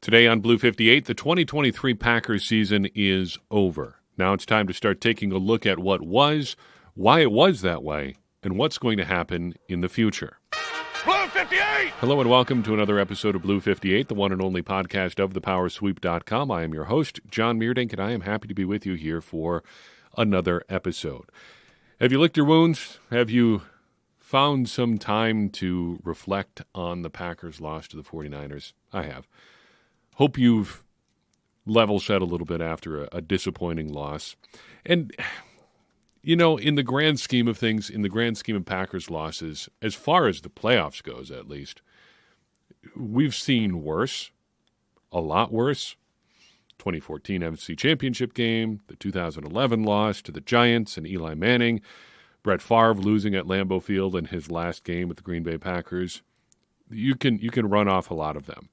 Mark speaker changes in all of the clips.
Speaker 1: Today on Blue 58, the 2023 Packers season is over. Now it's time to start taking a look at what was, why it was that way, and what's going to happen in the future.
Speaker 2: Blue 58!
Speaker 1: Hello and welcome to another episode of Blue 58, the one and only podcast of thepowersweep.com. I am your host, John Meerdink, and I am happy to be with you here for another episode. Have you licked your wounds? Have you found some time to reflect on the Packers' loss to the 49ers? I have. Hope you've level set a little bit after a disappointing loss. And, you know, in the grand scheme of things, in the grand scheme of Packers losses, as far as the playoffs goes at least, we've seen worse, a lot worse. 2014 NFC Championship game, the 2011 loss to the Giants and Eli Manning, Brett Favre losing at Lambeau Field in his last game with the Green Bay Packers. You can run off a lot of them.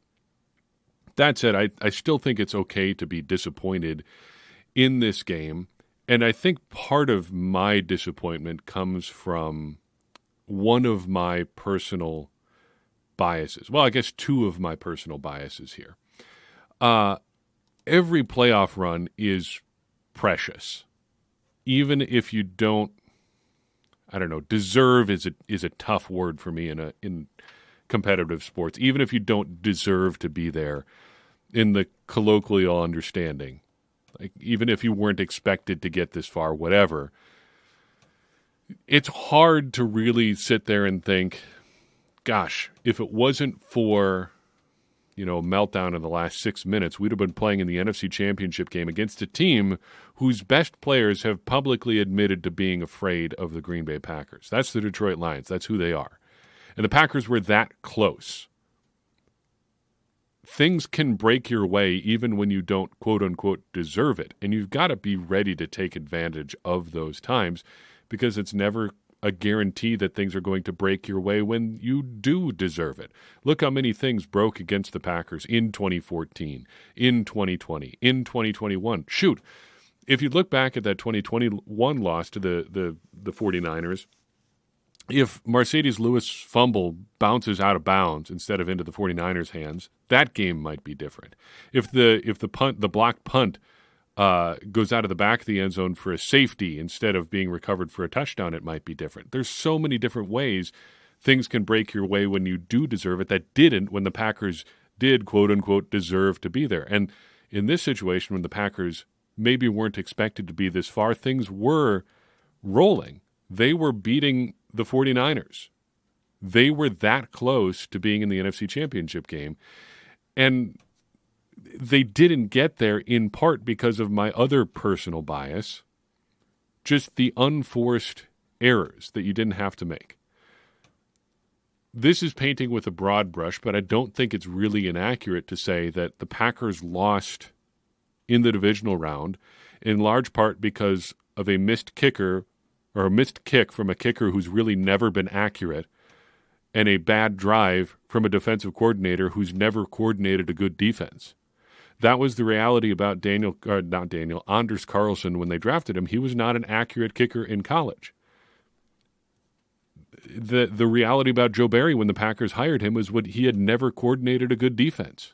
Speaker 1: That said, I still think it's okay to be disappointed in this game, and I think part of my disappointment comes from one of my personal biases. Well, I guess two of my personal biases here. Every playoff run is precious, even if you don't. I don't know. Deserve is a tough word for me in competitive sports. Even if you don't deserve to be there, in the colloquial understanding, like even if you weren't expected to get this far, whatever, it's hard to really sit there and think, gosh, if it wasn't for, a meltdown in the last 6 minutes, we'd have been playing in the NFC Championship game against a team whose best players have publicly admitted to being afraid of the Green Bay Packers. That's the Detroit Lions. That's who they are. And the Packers were that close. Things can break your way even when you don't, quote-unquote, deserve it. And you've got to be ready to take advantage of those times because it's never a guarantee that things are going to break your way when you do deserve it. Look how many things broke against the Packers in 2014, in 2020, in 2021. Shoot, if you look back at that 2021 loss to the 49ers, if Mercedes Lewis fumble bounces out of bounds instead of into the 49ers' hands, that game might be different. If the blocked punt goes out of the back of the end zone for a safety instead of being recovered for a touchdown, it might be different. There's so many different ways things can break your way when you do deserve it that didn't when the Packers did, quote-unquote, deserve to be there. And in this situation, when the Packers maybe weren't expected to be this far, things were rolling. They were beating the 49ers. They were that close to being in the NFC Championship game. And they didn't get there in part because of my other personal bias, just the unforced errors that you didn't have to make. This is painting with a broad brush, but I don't think it's really inaccurate to say that the Packers lost in the divisional round in large part because of a missed kicker or a missed kick from a kicker who's really never been accurate, and a bad drive from a defensive coordinator who's never coordinated a good defense. That was the reality about Anders Carlson when they drafted him. He was not an accurate kicker in college. The reality about Joe Barry when the Packers hired him was he had never coordinated a good defense.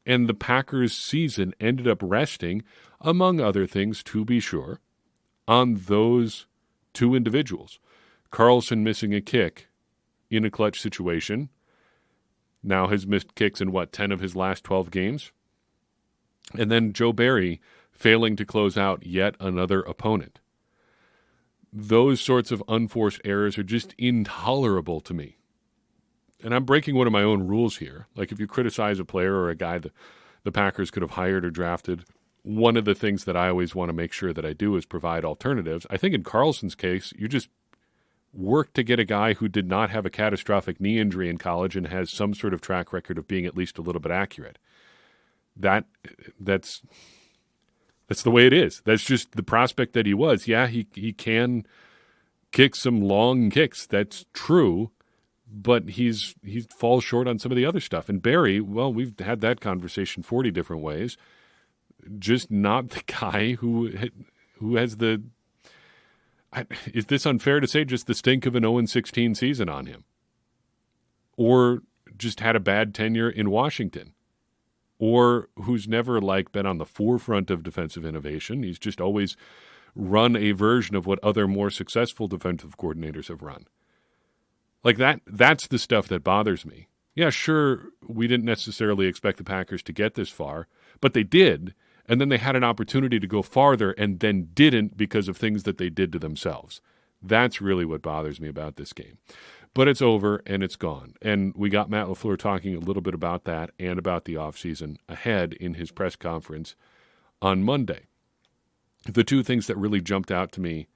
Speaker 1: And the Packers' season ended up resting, among other things, to be sure, on those two individuals. Carlson missing a kick in a clutch situation, now has missed kicks in, 10 of his last 12 games? And then Joe Barry failing to close out yet another opponent. Those sorts of unforced errors are just intolerable to me. And I'm breaking one of my own rules here. Like if you criticize a player or a guy that the Packers could have hired or drafted, one of the things that I always want to make sure that I do is provide alternatives. I think in Carlson's case, you just work to get a guy who did not have a catastrophic knee injury in college and has some sort of track record of being at least a little bit accurate. That's the way it is. That's just the prospect that he was. Yeah, he can kick some long kicks. That's true. But he falls short on some of the other stuff. And Barry, well, we've had that conversation 40 different ways. Just not the guy who has the is this unfair to say, just the stink of an 0-16 season on him? Or just had a bad tenure in Washington? or who's never like been on the forefront of defensive innovation. He's just always run a version of what other more successful defensive coordinators have run. Like that's the stuff that bothers me. Yeah, sure, we didn't necessarily expect the Packers to get this far, but they did, and then they had an opportunity to go farther and then didn't because of things that they did to themselves. That's really what bothers me about this game. But it's over and it's gone. And we got Matt LaFleur talking a little bit about that and about the offseason ahead in his press conference on Monday. The two things that really jumped out to me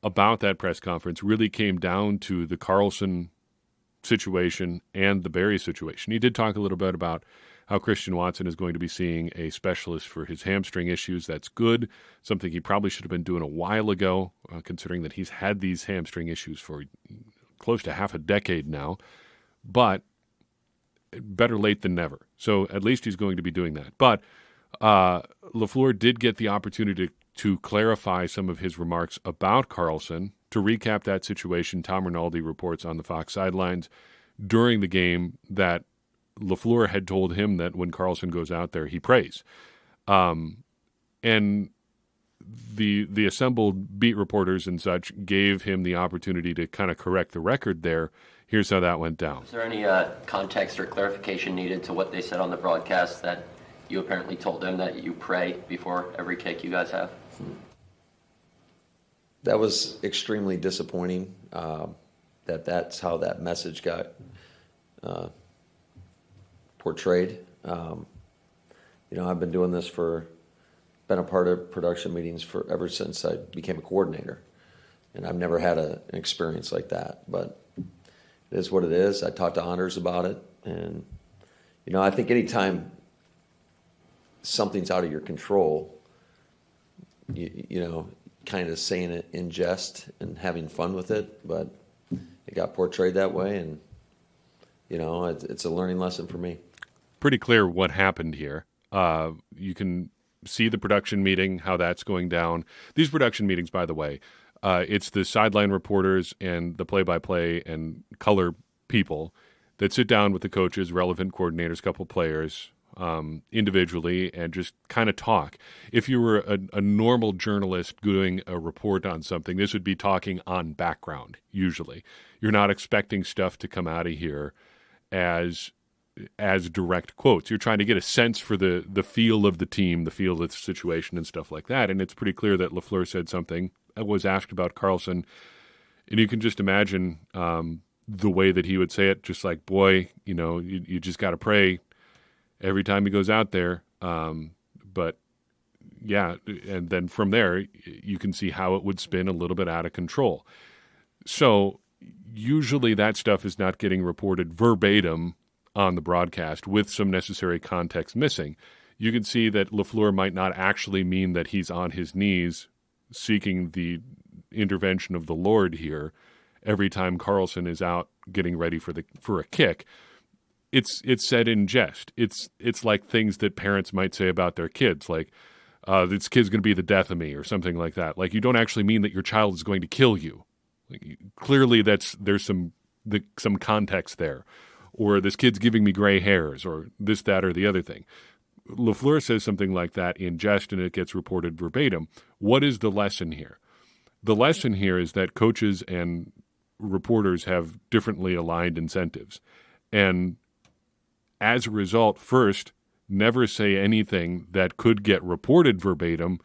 Speaker 1: about that press conference really came down to the Carlson situation and the Berry situation. He did talk a little bit about how Christian Watson is going to be seeing a specialist for his hamstring issues. That's good, something he probably should have been doing a while ago, considering that he's had these hamstring issues for close to half a decade now. But better late than never. So at least he's going to be doing that. But LaFleur did get the opportunity to clarify some of his remarks about Carlson. To recap that situation, Tom Rinaldi reports on the Fox sidelines during the game that LaFleur had told him that when Carlson goes out there, he prays. And the assembled beat reporters and such gave him the opportunity to kind of correct the record there. Here's how that went down.
Speaker 3: Is there any context or clarification needed to what they said on the broadcast that you apparently told them that you pray before every kick you guys have?
Speaker 4: That was extremely disappointing. That's how that message got portrayed. I've been doing this been a part of production meetings ever since I became a coordinator, and I've never had an experience like that. But it is what it is. I talked to Honors about it, and I think anytime something's out of your control, kind of saying it in jest and having fun with it, but it got portrayed that way, and it's a learning lesson for me.
Speaker 1: Pretty clear what happened here. You can see the production meeting, how that's going down. These production meetings, by the way, it's the sideline reporters and the play-by-play and color people that sit down with the coaches, relevant coordinators, couple players, individually, and just kind of talk. If you were a normal journalist doing a report on something, this would be talking on background, usually. You're not expecting stuff to come out of here as direct quotes. You're trying to get a sense for the feel of the team, the feel of the situation and stuff like that. And it's pretty clear that LaFleur said something, was asked about Carlson, and you can just imagine the way that he would say it, just like, boy, you just got to pray every time he goes out there. But yeah, and then from there, you can see how it would spin a little bit out of control. So usually that stuff is not getting reported verbatim on the broadcast with some necessary context missing. You can see that LaFleur might not actually mean that he's on his knees seeking the intervention of the Lord here every time Carlson is out getting ready for a kick. It's said in jest. It's like things that parents might say about their kids, like, this kid's going to be the death of me or something like that. Like, you don't actually mean that your child is going to kill you. Like, clearly there's some context there. Or this kid's giving me gray hairs, or this, that, or the other thing. LaFleur says something like that in jest, and it gets reported verbatim. What is the lesson here? The lesson here is that coaches and reporters have differently aligned incentives. And as a result, first, never say anything that could get reported verbatim,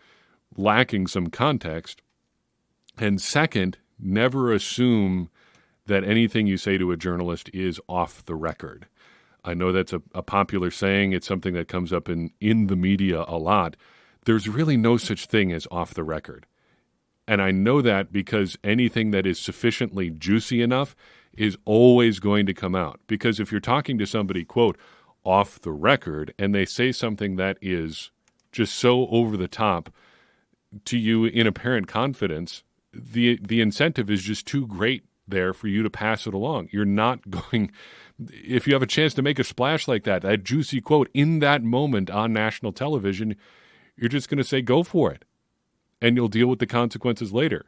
Speaker 1: lacking some context. And second, never assume that anything you say to a journalist is off the record. I know that's a popular saying. It's something that comes up in the media a lot. There's really no such thing as off the record. And I know that because anything that is sufficiently juicy enough is always going to come out. Because if you're talking to somebody, quote, off the record, and they say something that is just so over the top to you in apparent confidence, the incentive is just too great there for you to pass it along. You're not going, if you have a chance to make a splash like that juicy quote in that moment on national television, you're just going to say, go for it. And you'll deal with the consequences later.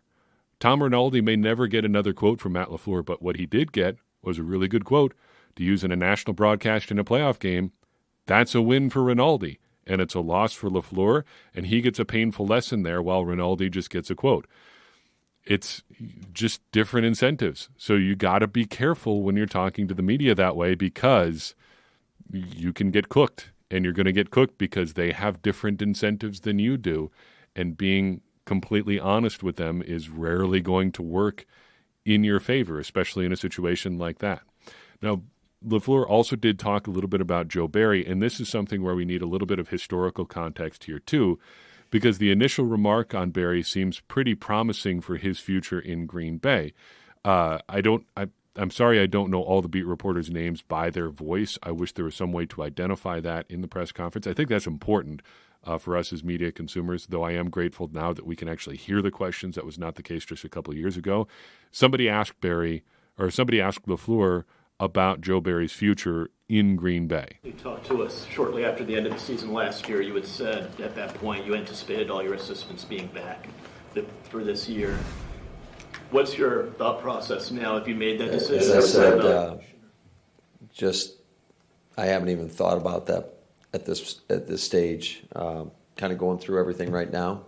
Speaker 1: Tom Rinaldi may never get another quote from Matt LaFleur, but what he did get was a really good quote to use in a national broadcast in a playoff game that's a win for Rinaldi, and it's a loss for LaFleur, and he gets a painful lesson there while Rinaldi just gets a quote. It's just different incentives. So you got to be careful when you're talking to the media that way, because you can get cooked, and you're going to get cooked because they have different incentives than you do, and being completely honest with them is rarely going to work in your favor, especially in a situation like that. Now, LaFleur also did talk a little bit about Joe Barry, and this is something where we need a little bit of historical context here too, because the initial remark on Barry seems pretty promising for his future in Green Bay. I'm sorry I don't know all the beat reporters' names by their voice. I wish there was some way to identify that in the press conference. I think that's important for us as media consumers, though I am grateful now that we can actually hear the questions. That was not the case just a couple of years ago. Somebody asked LaFleur about Joe Barry's future in Green Bay.
Speaker 5: You talked to us shortly after the end of the season last year. You had said at that point you anticipated all your assistants being back for this year. What's your thought process now? Have you made that decision?
Speaker 4: As I said, I haven't even thought about that at this stage. Kind of going through everything right now.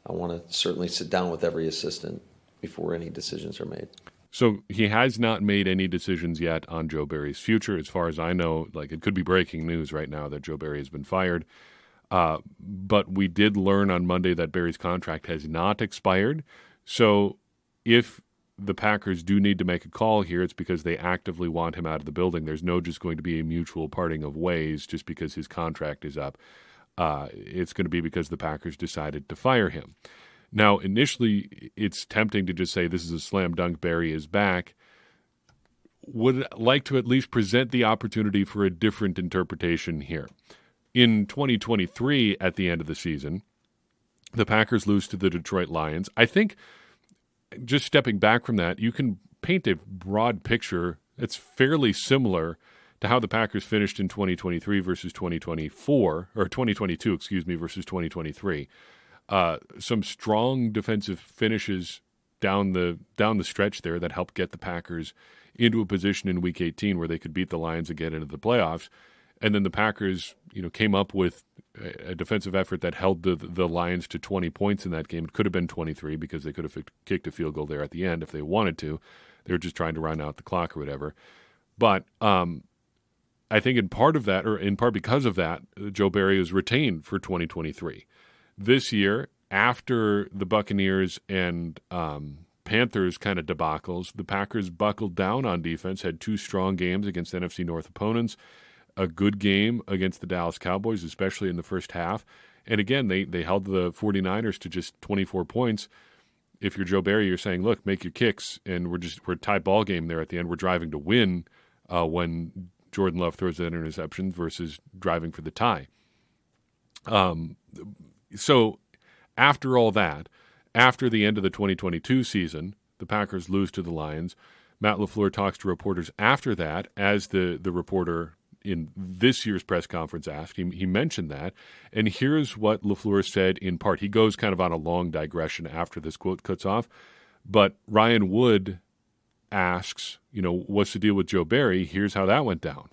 Speaker 4: I want to certainly sit down with every assistant before any decisions are made.
Speaker 1: So he has not made any decisions yet on Joe Barry's future. As far as I know, it could be breaking news right now that Joe Barry has been fired. But we did learn on Monday that Barry's contract has not expired. So if the Packers do need to make a call here, it's because they actively want him out of the building. There's no just going to be a mutual parting of ways just because his contract is up. It's going to be because the Packers decided to fire him. Now, initially, it's tempting to just say this is a slam dunk, Barry is back. Would like to at least present the opportunity for a different interpretation here. In 2023, at the end of the season, the Packers lose to the Detroit Lions. I think, just stepping back from that, you can paint a broad picture that's fairly similar to how the Packers finished in 2023 versus 2024, or 2022, versus 2023. Some strong defensive finishes down the stretch there that helped get the Packers into a position in Week 18 where they could beat the Lions and get into the playoffs. And then the Packers, came up with a defensive effort that held the Lions to 20 points in that game. It could have been 23 because they could have kicked a field goal there at the end if they wanted to. They were just trying to run out the clock or whatever. But I think in part because of that, Joe Barry is retained for 2023. This year, after the Buccaneers and Panthers kind of debacles, the Packers buckled down on defense, had two strong games against NFC North opponents, a good game against the Dallas Cowboys, especially in the first half. And again, they held the 49ers to just 24 points. If you're Joe Barry, you're saying, look, make your kicks, and we're tie ball game there at the end. We're driving to win when Jordan Love throws that interception versus driving for the tie. So after all that, after the end of the 2022 season, the Packers lose to the Lions. Matt LaFleur talks to reporters after that, as the reporter in this year's press conference asked. He mentioned that. And here's what LaFleur said in part. He goes kind of on a long digression after this quote cuts off. But Ryan Wood asks, what's the deal with Joe Barry? Here's how that went down.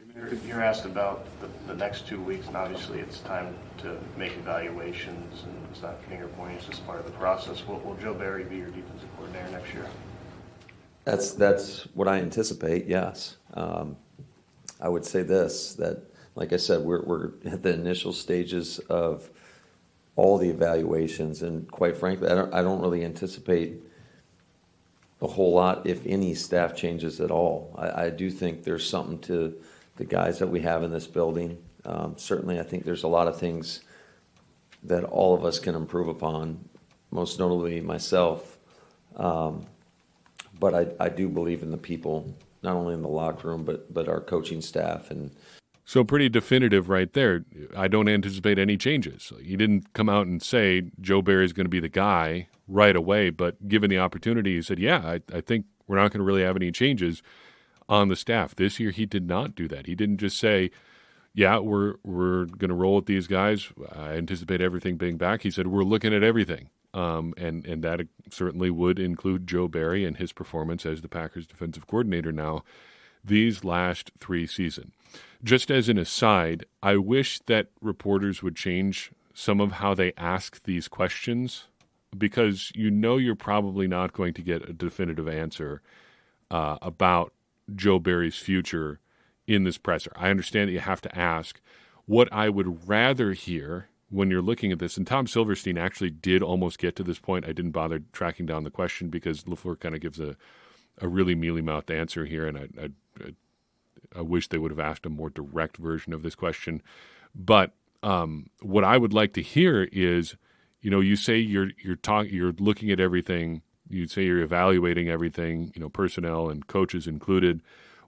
Speaker 6: You're asked about the next 2 weeks, and obviously it's time to make evaluations, and it's not finger pointing, it's just part of the process. Will Joe Barry be your defensive coordinator next year?
Speaker 4: That's what I anticipate, yes. I would say this, that, like I said, we're at the initial stages of all the evaluations, and quite frankly, I don't really anticipate a whole lot, if any, staff changes at all. I do think there's something to the guys that we have in this building. Certainly, I think there's a lot of things that all of us can improve upon, most notably myself. But I do believe in the people, not only in the locker room, but our coaching staff. And
Speaker 1: so pretty definitive right there. I don't anticipate any changes. He didn't come out and say Joe Barry is going to be the guy right away, but given the opportunity, he said, yeah, I think we're not going to really have any changes on the staff. This year, he did not do that. He didn't just say, yeah, we're going to roll with these guys. I anticipate everything being back. He said, we're looking at everything. And that certainly would include Joe Barry and his performance as the Packers defensive coordinator now these last three seasons. Just as an aside, I wish that reporters would change some of how they ask these questions, because you're probably not going to get a definitive answer about Joe Barry's future in this presser. I understand that you have to ask. What I would rather hear when you're looking at this, and Tom Silverstein actually did almost get to this point. I didn't bother tracking down the question because LaFleur kind of gives a really mealy-mouthed answer here, and I wish they would have asked a more direct version of this question. But what I would like to hear is, you say you're looking at everything. You say you're evaluating everything, personnel and coaches included.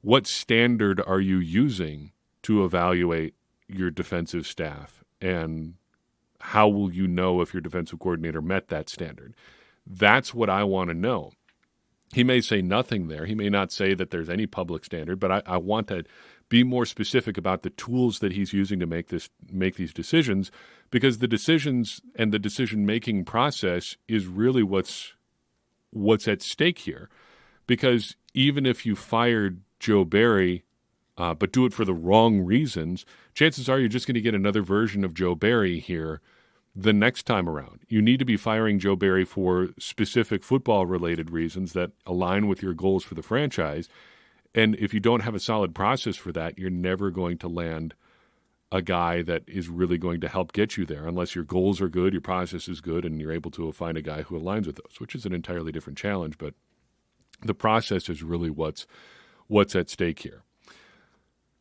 Speaker 1: What standard are you using to evaluate your defensive staff, and how will you know if your defensive coordinator met that standard? That's what I want to know. He may say nothing there. He may not say that there's any public standard, but I want to be more specific about the tools that he's using to make these decisions, because the decisions and the decision-making process is really what's at stake here. Because even if you fired Joe Barry, but do it for the wrong reasons, chances are you're just going to get another version of Joe Barry here the next time around. You need to be firing Joe Barry for specific football-related reasons that align with your goals for the franchise. And if you don't have a solid process for that, you're never going to land a guy that is really going to help get you there, unless your goals are good, your process is good, and you're able to find a guy who aligns with those, which is an entirely different challenge. But the process is really what's at stake here.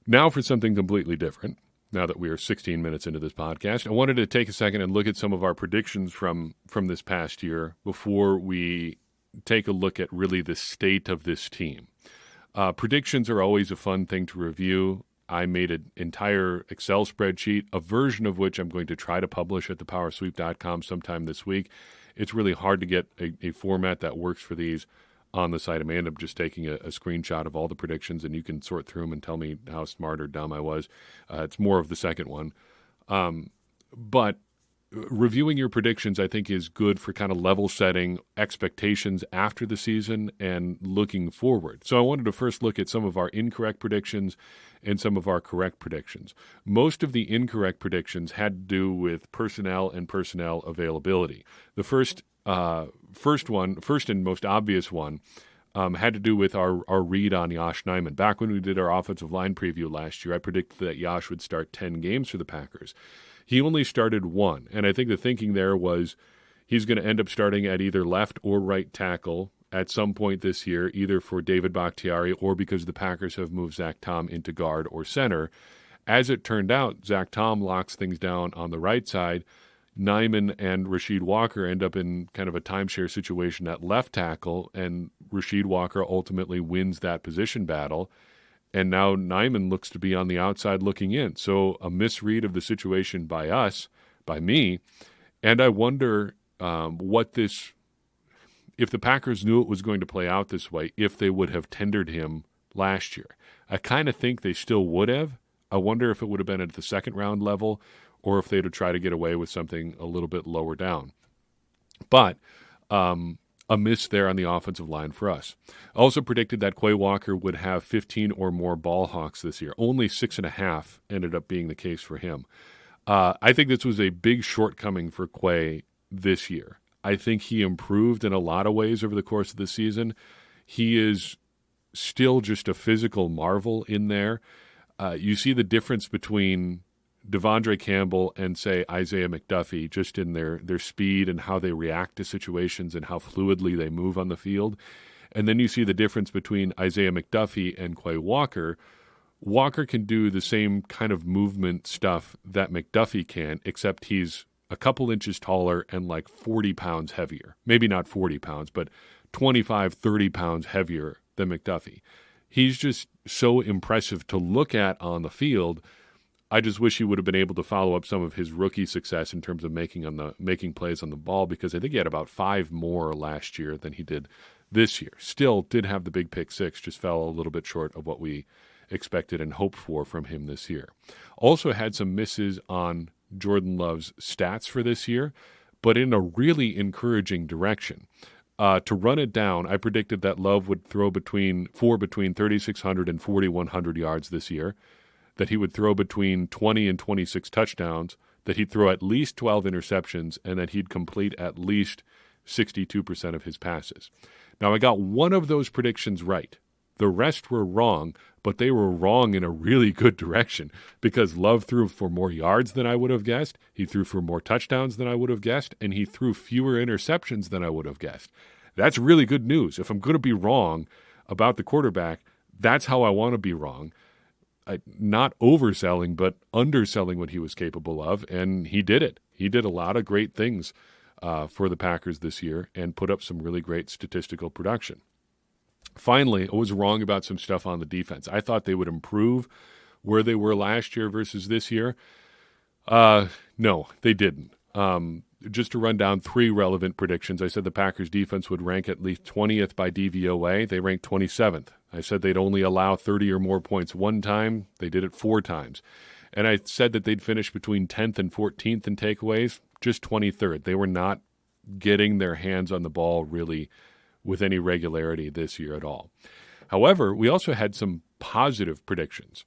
Speaker 1: Now for something completely different. Now that we are 16 minutes into this podcast, I wanted to take a second and look at some of our predictions from this past year before we take a look at really the state of this team. Predictions are always a fun thing to review. I made an entire Excel spreadsheet, a version of which I'm going to try to publish at thepowersweep.com sometime this week. It's really hard to get a format that works for these on the site. I may end up just taking a screenshot of all the predictions, and you can sort through them and tell me how smart or dumb I was. It's more of the second one. But reviewing your predictions, I think, is good for kind of level setting expectations after the season and looking forward. So I wanted to first look at some of our incorrect predictions and some of our correct predictions. Most of the incorrect predictions had to do with personnel and personnel availability. The first and most obvious one had to do with our read on Yash Newman. Back when we did our offensive line preview last year, I predicted that Yash would start 10 games for the Packers. He only started one, and I think the thinking there was he's going to end up starting at either left or right tackle at some point this year, either for David Bakhtiari or because the Packers have moved Zach Tom into guard or center. As it turned out, Zach Tom locks things down on the right side. Neiman and Rasheed Walker end up in kind of a timeshare situation at left tackle, and Rasheed Walker ultimately wins that position battle. And now Neiman looks to be on the outside looking in. So a misread of the situation by me. And I wonder if the Packers knew it was going to play out this way, if they would have tendered him last year. I kind of think they still would have. I wonder if it would have been at the second round level, or if they'd have tried to get away with something a little bit lower down. But a miss there on the offensive line for us. I also predicted that Quay Walker would have 15 or more ball hawks this year. Only 6.5 ended up being the case for him. I think this was a big shortcoming for Quay this year. I think he improved in a lot of ways over the course of the season. He is still just a physical marvel in there. You see the difference between Devondre Campbell and, say, Isaiah McDuffie, just in their speed and how they react to situations and how fluidly they move on the field. And then you see the difference between Isaiah McDuffie and Quay Walker. Walker can do the same kind of movement stuff that McDuffie can, except he's a couple inches taller and like 40 pounds heavier. Maybe not 40 pounds, but 25, 30 pounds heavier than McDuffie. He's just so impressive to look at on the field. I just wish he would have been able to follow up some of his rookie success in terms of making plays on the ball, because I think he had about 5 more last year than he did this year. Still did have the big pick 6, just fell a little bit short of what we expected and hoped for from him this year. Also had some misses on Jordan Love's stats for this year, but in a really encouraging direction. To run it down, I predicted that Love would throw between 3,600 and 4,100 yards this year. that he would throw between 20 and 26 touchdowns, that he'd throw at least 12 interceptions, and that he'd complete at least 62% of his passes. Now, I got one of those predictions right. The rest were wrong, but they were wrong in a really good direction because Love threw for more yards than I would have guessed. He threw for more touchdowns than I would have guessed, and he threw fewer interceptions than I would have guessed. That's really good news. If I'm going to be wrong about the quarterback, that's how I want to be wrong. Not overselling, but underselling what he was capable of, and he did it. He did a lot of great things for the Packers this year and put up some really great statistical production. Finally, I was wrong about some stuff on the defense. I thought they would improve where they were last year versus this year. No, they didn't. Just to run down 3 relevant predictions, I said the Packers defense would rank at least 20th by DVOA. They ranked 27th. I said they'd only allow 30 or more points one time. They did it 4 times. And I said that they'd finish between 10th and 14th in takeaways, just 23rd. They were not getting their hands on the ball really with any regularity this year at all. However, we also had some positive predictions.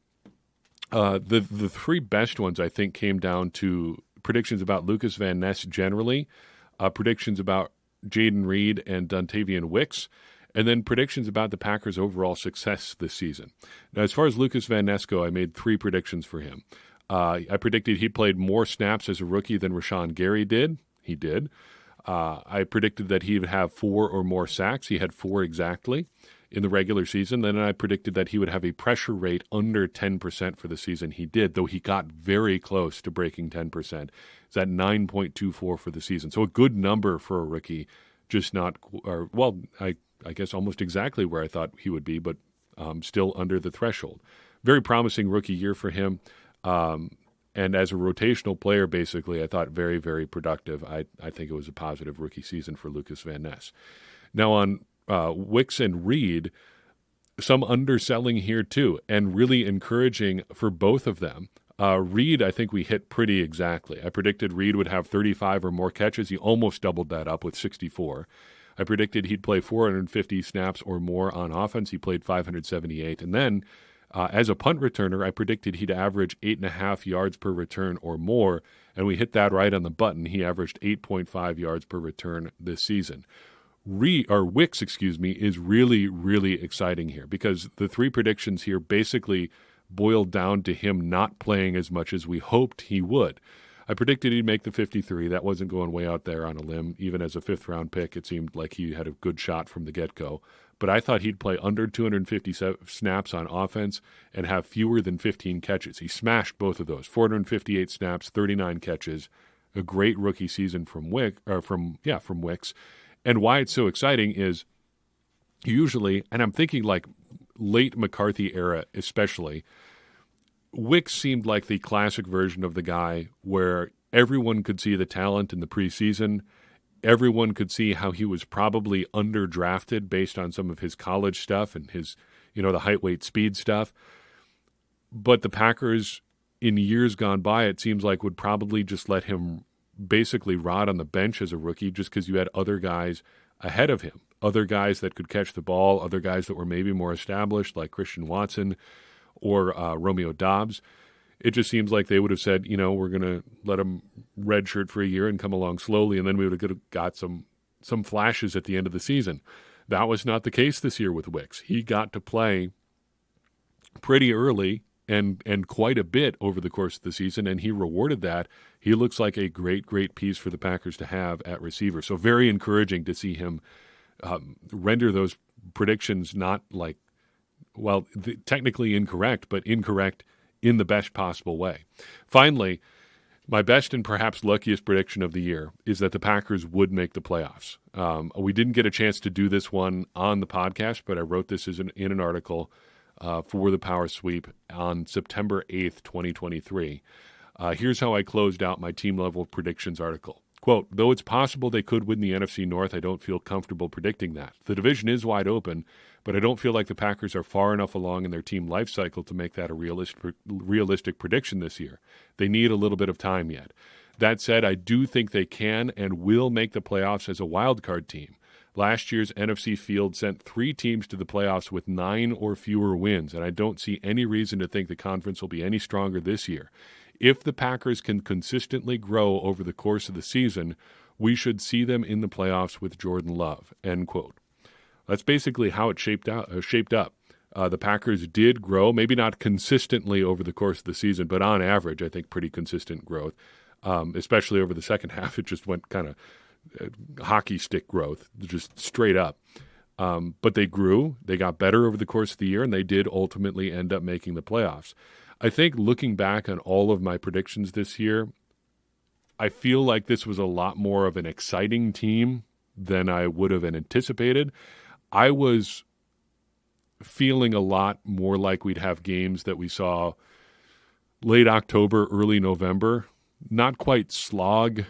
Speaker 1: The 3 best ones, I think, came down to predictions about Lucas Van Ness generally, predictions about Jaden Reed and Dontavian Wicks, and then predictions about the Packers' overall success this season. Now, as far as Lucas Van Ness go, I made 3 predictions for him. I predicted he played more snaps as a rookie than Rashawn Gary did. He did. I predicted that he would have 4 or more sacks. He had 4 exactly in the regular season. Then I predicted that he would have a pressure rate under 10% for the season. He did, though he got very close to breaking 10%. It's at 9.24 for the season. So a good number for a rookie, just not, I guess almost exactly where I thought he would be, but still under the threshold. Very promising rookie year for him. And as a rotational player, basically, I thought very, very productive. I think it was a positive rookie season for Lucas Van Ness. Now on Wicks and Reed, some underselling here too, and really encouraging for both of them. Reed, I think we hit pretty exactly. I predicted Reed would have 35 or more catches. He almost doubled that up with 64. I predicted he'd play 450 snaps or more on offense. He played 578. And then as a punt returner, I predicted he'd average 8.5 yards per return or more, and we hit that right on the button. He averaged 8.5 yards per return this season. Wicks, is really, really exciting here because the 3 predictions here basically boiled down to him not playing as much as we hoped he would. I predicted he'd make the 53. That wasn't going way out there on a limb. Even as a 5th-round pick, it seemed like he had a good shot from the get-go. But I thought he'd play under 250 snaps on offense and have fewer than 15 catches. He smashed both of those, 458 snaps, 39 catches, a great rookie season from Wicks. And why it's so exciting is usually, and I'm thinking like late McCarthy era especially, Wicks seemed like the classic version of the guy where everyone could see the talent in the preseason. Everyone could see how he was probably underdrafted based on some of his college stuff and his, the height, weight, speed stuff. But the Packers, in years gone by, it seems like would probably just let him basically rot on the bench as a rookie just because you had other guys ahead of him, other guys that could catch the ball, other guys that were maybe more established like Christian Watson or Romeo Doubs. It just seems like they would have said, we're going to let him redshirt for a year and come along slowly, and then we would have got some flashes at the end of the season. That was not the case this year with Wicks. He got to play pretty early and quite a bit over the course of the season, and he rewarded that. He looks like a great, great piece for the Packers to have at receiver. So very encouraging to see him render those predictions not like, technically incorrect, but incorrect in the best possible way. Finally, my best and perhaps luckiest prediction of the year is that the Packers would make the playoffs. We didn't get a chance to do this one on the podcast, but I wrote this in an article for the Power Sweep on September 8th, 2023. Here's how I closed out my team-level predictions article. Quote, though it's possible they could win the NFC North, I don't feel comfortable predicting that. The division is wide open, but I don't feel like the Packers are far enough along in their team life cycle to make that a realistic prediction this year. They need a little bit of time yet. That said, I do think they can and will make the playoffs as a wild card team. Last year's NFC field sent 3 teams to the playoffs with 9 or fewer wins, and I don't see any reason to think the conference will be any stronger this year. If the Packers can consistently grow over the course of the season, we should see them in the playoffs with Jordan Love, end quote. That's basically how it shaped up. The Packers did grow, maybe not consistently over the course of the season, but on average, I think pretty consistent growth, especially over the second half. It just went kind of hockey stick growth, just straight up. But they grew, they got better over the course of the year, and they did ultimately end up making the playoffs. I think looking back on all of my predictions this year, I feel like this was a lot more of an exciting team than I would have anticipated. I was feeling a lot more like we'd have games that we saw late October, early November, not quite slog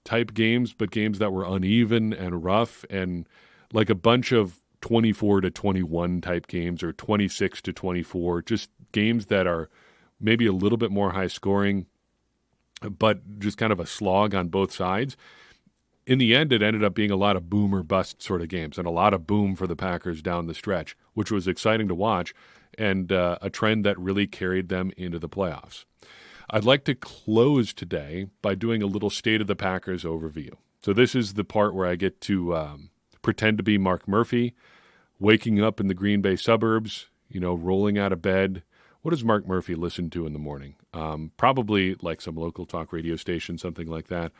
Speaker 1: type games, but games that were uneven and rough, and like a bunch of 24-21 type games or 26-24, just games that are maybe a little bit more high scoring, but just kind of a slog on both sides. In the end, it ended up being a lot of boom or bust sort of games and a lot of boom for the Packers down the stretch, which was exciting to watch and a trend that really carried them into the playoffs. I'd like to close today by doing a little State of the Packers overview. So this is the part where I get to pretend to be Mark Murphy, waking up in the Green Bay suburbs, rolling out of bed. What does Mark Murphy listen to in the morning? Probably like some local talk radio station, something like that.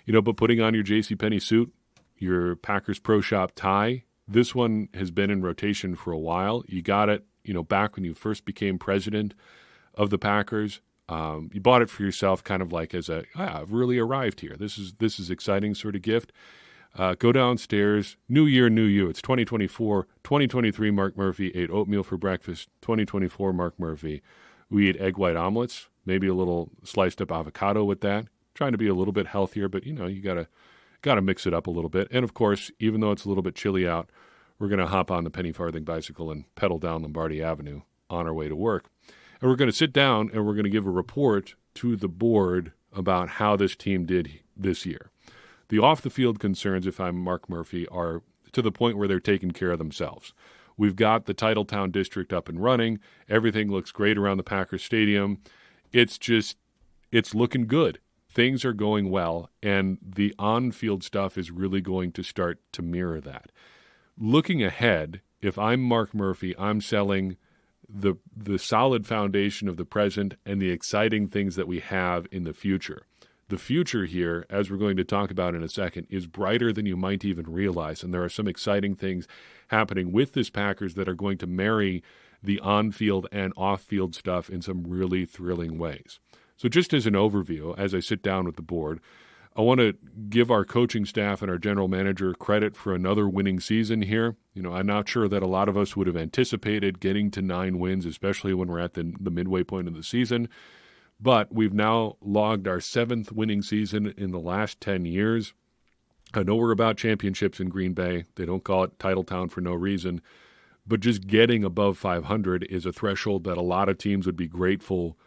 Speaker 1: But putting on your JCPenney suit, your Packers Pro Shop tie, this one has been in rotation for a while. You got it, back when you first became president of the Packers. You bought it for yourself kind of like as I've really arrived here. This is exciting sort of gift. Go downstairs. New year, new you. It's 2024. 2023 Mark Murphy ate oatmeal for breakfast. 2024 Mark Murphy. We ate egg white omelets, maybe a little sliced up avocado with that. Trying to be a little bit healthier, but you gotta mix it up a little bit. And of course, even though it's a little bit chilly out, we're gonna hop on the penny farthing bicycle and pedal down Lombardi Avenue on our way to work. And we're gonna sit down and we're gonna give a report to the board about how this team did this year. The off-the-field concerns, if I'm Mark Murphy, are to the point where they're taking care of themselves. We've got the Titletown district up and running. Everything looks great around the Packers Stadium. It's looking good. Things are going well, and the on-field stuff is really going to start to mirror that. Looking ahead, if I'm Mark Murphy, I'm selling the solid foundation of the present and the exciting things that we have in the future. The future here, as we're going to talk about in a second, is brighter than you might even realize, and there are some exciting things happening with this Packers that are going to marry the on-field and off-field stuff in some really thrilling ways. So just as an overview, as I sit down with the board, I want to give our coaching staff and our general manager credit for another winning season here. I'm not sure that a lot of us would have anticipated getting to 9 wins, especially when we're at the midway point of the season. But we've now logged our 7th winning season in the last 10 years. I know we're about championships in Green Bay. They don't call it Titletown for no reason. But just getting above 500 is a threshold that a lot of teams would be grateful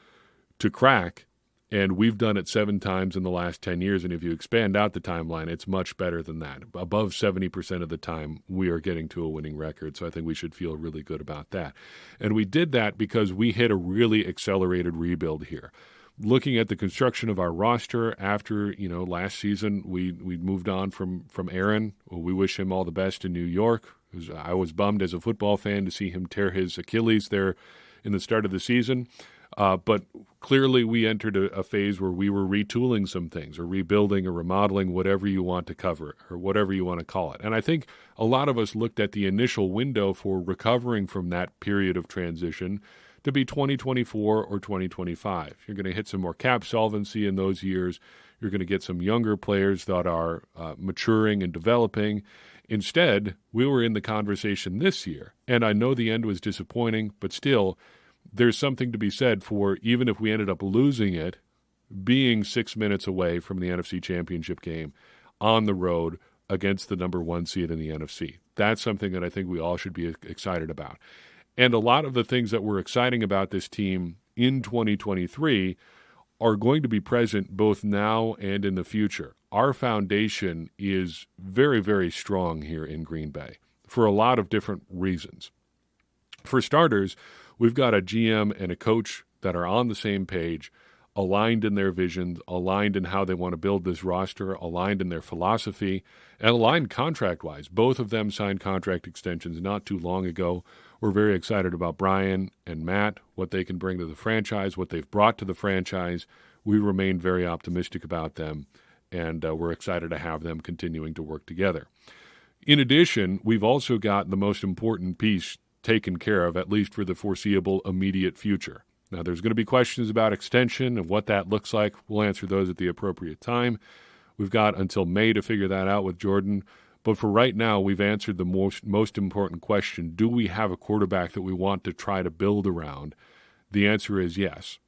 Speaker 1: to crack. And we've done it 7 times in the last 10 years. And if you expand out the timeline, it's much better than that. Above 70% of the time, we are getting to a winning record. So I think we should feel really good about that. And we did that because we hit a really accelerated rebuild here. Looking at the construction of our roster after, last season, we moved on from Aaron. We wish him all the best in New York. I was bummed as a football fan to see him tear his Achilles there in the start of the season. But clearly we entered a phase where we were retooling some things or rebuilding or remodeling, whatever you want to cover it or whatever you want to call it. And I think a lot of us looked at the initial window for recovering from that period of transition to be 2024 or 2025. You're going to hit some more cap solvency in those years. You're going to get some younger players that are maturing and developing. Instead, we were in the conversation this year. And I know the end was disappointing, but still, there's something to be said for, even if we ended up losing it, being 6 minutes away from the NFC Championship game on the road against the number 1 seed in the NFC. That's something that I think we all should be excited about. And a lot of the things that we're exciting about this team in 2023 are going to be present both now and in the future. our foundation is very, very strong here in Green Bay for a lot of different reasons. For starters, we've got a GM and a coach that are on the same page, aligned in their visions, aligned in how they want to build this roster, aligned in their philosophy, and aligned contract-wise. Both of them signed contract extensions not too long ago. We're very excited about Brian and Matt, what they can bring to the franchise, what they've brought to the franchise. We remain very optimistic about them, and we're excited to have them continuing to work together. In addition, we've also got the most important piece taken care of, at least for the foreseeable immediate future. Now, there's going to be questions about extension and what that looks like. We'll answer those at the appropriate time. We've got until May to figure that out with Jordan. But for right now, we've answered the most important question. Do we have a quarterback that we want to try to build around? The answer is yes.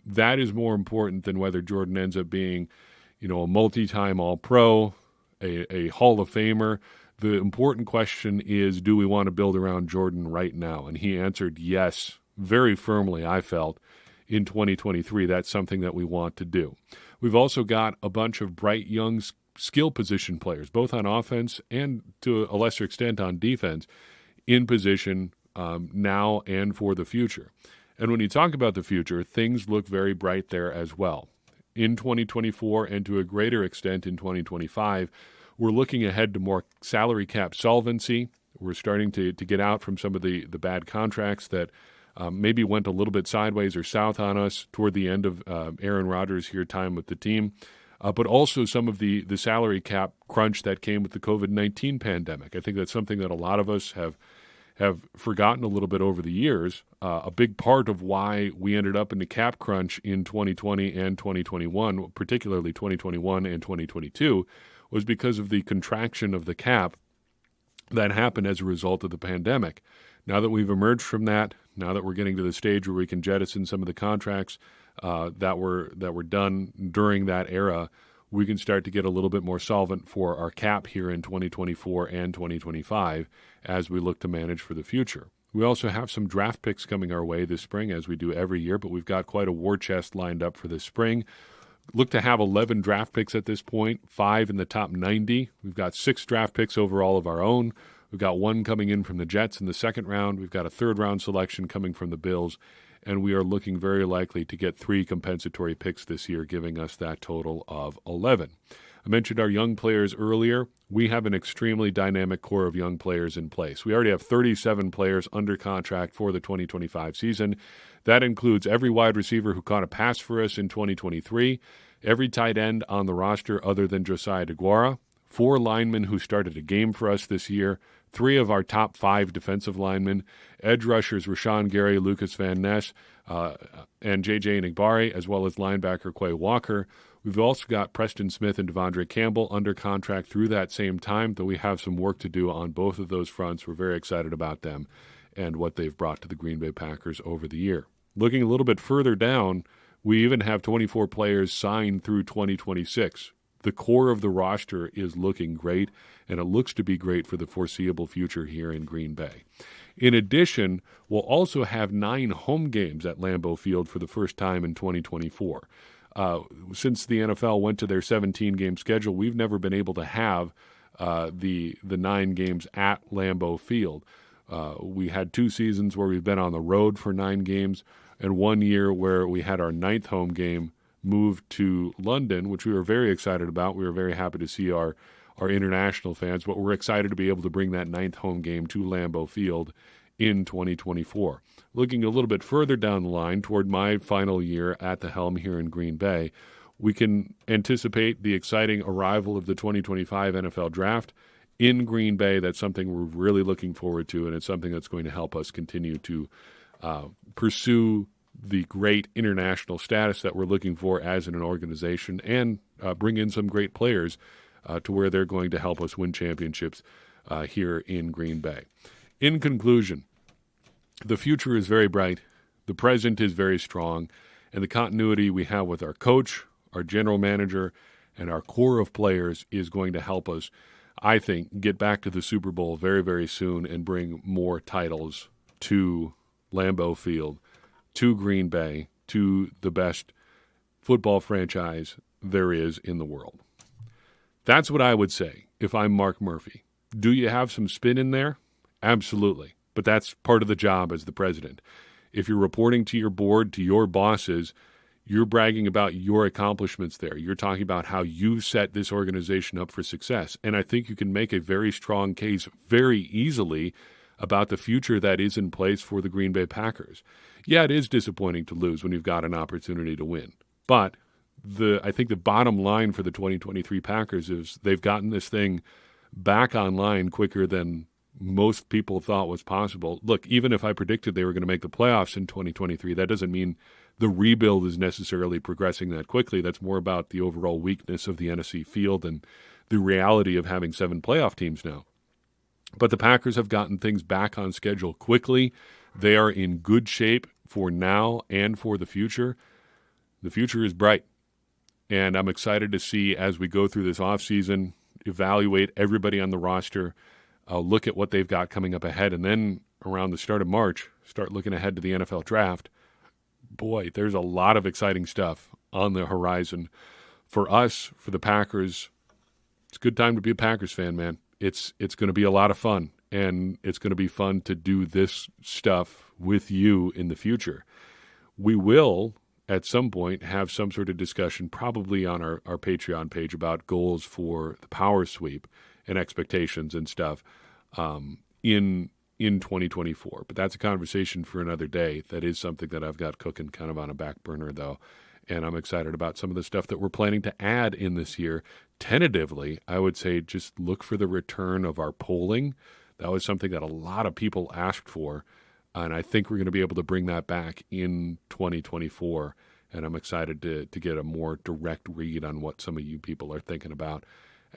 Speaker 1: That is more important than whether Jordan ends up being, a multi-time All-Pro, a Hall of Famer. The important question is, do we want to build around Jordan right now? And he answered yes, very firmly, I felt, in 2023. That's something that we want to do. We've also got a bunch of bright young skill position players, both on offense and to a lesser extent on defense, in position now and for the future. And when you talk about the future, things look very bright there as well. In 2024 and to a greater extent in 2025, we're looking ahead to more salary cap solvency. We're starting to get out from some of the bad contracts that maybe went a little bit sideways or south on us toward the end of Aaron Rodgers' time with the team, but also some of the salary cap crunch that came with the COVID-19 pandemic. I think that's something that a lot of us have forgotten a little bit over the years. A big part of why we ended up in the cap crunch in 2020 and 2021, particularly 2021 and 2022, was because of the contraction of the cap that happened as a result of the pandemic. Now that we've emerged from that, now that we're getting to the stage where we can jettison some of the contracts that were done during that era, we can start to get a little bit more solvent for our cap here in 2024 and 2025 as we look to manage for the future. We also have some draft picks coming our way this spring, as we do every year, but we've got quite a war chest lined up for this spring. Look to have 11 draft picks at this point, 5 in the top 90. We've got 6 draft picks overall of our own. We've got 1 coming in from the Jets in the second round. We've got a third-round selection coming from the Bills. And we are looking very likely to get 3 compensatory picks this year, giving us that total of 11. I mentioned our young players earlier. We have an extremely dynamic core of young players in place. We already have 37 players under contract for the 2025 season. That includes every wide receiver who caught a pass for us in 2023, every tight end on the roster other than Josiah DeGuara, 4 linemen who started a game for us this year, 3 of our top 5 defensive linemen, edge rushers Rashawn Gary, Lucas Van Ness, and J.J. Enagbare, as well as linebacker Quay Walker. We've also got Preston Smith and Devondre Campbell under contract through that same time, though we have some work to do on both of those fronts. We're very excited about them and what they've brought to the Green Bay Packers over the year. Looking a little bit further down, we even have 24 players signed through 2026. The core of the roster is looking great, and it looks to be great for the foreseeable future here in Green Bay. In addition, we'll also have 9 home games at Lambeau Field for the first time in 2024. Since the NFL went to their 17-game schedule, we've never been able to have the 9 games at Lambeau Field. We had 2 seasons where we've been on the road for 9 games, and 1 year where we had our 9th home game moved to London, which we were very excited about. We were very happy to see our international fans, but we're excited to be able to bring that 9th home game to Lambeau Field in 2024. Looking a little bit further down the line toward my final year at the helm here in Green Bay, we can anticipate the exciting arrival of the 2025 NFL Draft in Green Bay. That's something we're really looking forward to, and it's something that's going to help us continue to pursue the great international status that we're looking for as an organization and bring in some great players to where they're going to help us win championships here in Green Bay. In conclusion, the future is very bright, the present is very strong, and the continuity we have with our coach, our general manager, and our core of players is going to help us, I think, get back to the Super Bowl very, very soon and bring more titles to Lambeau Field, to Green Bay, to the best football franchise there is in the world. That's what I would say if I'm Mark Murphy. Do you have some spin in there? Absolutely. But that's part of the job as the president. If you're reporting to your board, to your bosses, you're bragging about your accomplishments there. You're talking about how you set this organization up for success. And I think you can make a very strong case very easily about the future that is in place for the Green Bay Packers. Yeah, it is disappointing to lose when you've got an opportunity to win. But I think the bottom line for the 2023 Packers is they've gotten this thing back online quicker than most people thought was possible. Look, even if I predicted they were going to make the playoffs in 2023, that doesn't mean the rebuild is necessarily progressing that quickly. That's more about the overall weakness of the NFC field and the reality of having 7 playoff teams now. But the Packers have gotten things back on schedule quickly. They are in good shape for now and for the future. The future is bright. And I'm excited to see as we go through this offseason, evaluate everybody on the roster, look at what they've got coming up ahead, and then around the start of March, start looking ahead to the NFL draft. Boy, there's a lot of exciting stuff on the horizon. For us, for the Packers, it's a good time to be a Packers fan, man. It's going to be a lot of fun, and it's going to be fun to do this stuff with you in the future. We will, at some point, have some sort of discussion, probably on our Patreon page, about goals for the power sweep and expectations and stuff in 2024. But that's a conversation for another day. That is something that I've got cooking kind of on a back burner, though. And I'm excited about some of the stuff that we're planning to add in this year. Tentatively, I would say just look for the return of our polling. That was something that a lot of people asked for. And I think we're going to be able to bring that back in 2024. And I'm excited to get a more direct read on what some of you people are thinking about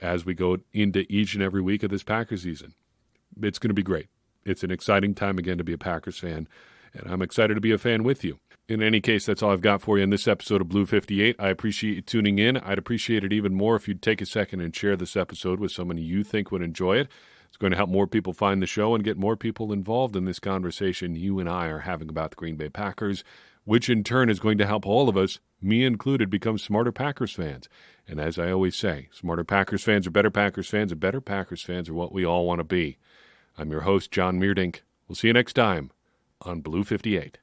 Speaker 1: as we go into each and every week of this Packers season. It's going to be great. It's an exciting time again to be a Packers fan, and I'm excited to be a fan with you. In any case, that's all I've got for you in this episode of Blue 58. I appreciate you tuning in. I'd appreciate it even more if you'd take a second and share this episode with someone you think would enjoy it. It's going to help more people find the show and get more people involved in this conversation you and I are having about the Green Bay Packers, which in turn is going to help all of us, me included, become smarter Packers fans. And as I always say, smarter Packers fans are better Packers fans, and better Packers fans are what we all want to be. I'm your host, John Meerdink. We'll see you next time on Blue 58.